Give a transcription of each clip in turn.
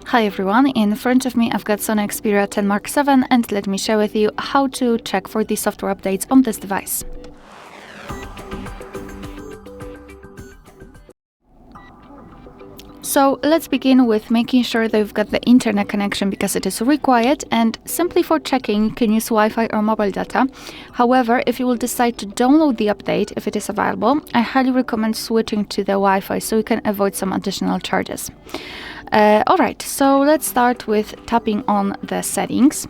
Hi everyone, in front of me I've got SONY Xperia 10 Mark VII and let me share with you how to check for the software updates on this device. So let's begin with making sure that you've got the internet connection because it is required, and simply for checking you can use Wi-Fi or mobile data. However, if you will decide to download the update, if it is available, I highly recommend switching to the Wi-Fi so you can avoid some additional charges. Alright, so let's start with tapping on the settings.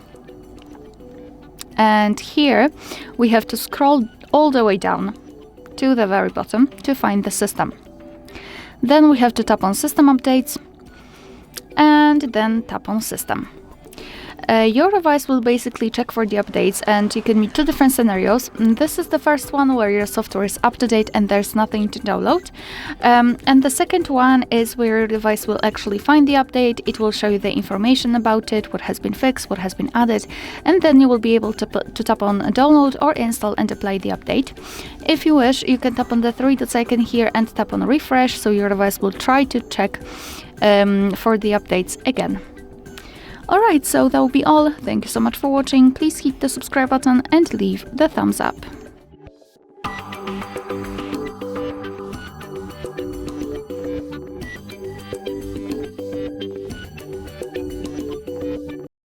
And here we have to scroll all the way down to the very bottom to find the system. Then we have to tap on System Updates and then tap on System. Your device will basically check for the updates, and you can meet two different scenarios. This is the first one where your software is up to date and there's nothing to download. And the second one is where your device will actually find the update. It will show you the information about it, what has been fixed, what has been added, and then you will be able to tap on download or install and apply the update. If you wish, you can tap on the three dots icon here and tap on refresh, so your device will try to check for the updates again. Alright, so that will be all. Thank you so much for watching. Please hit the subscribe button and leave the thumbs up.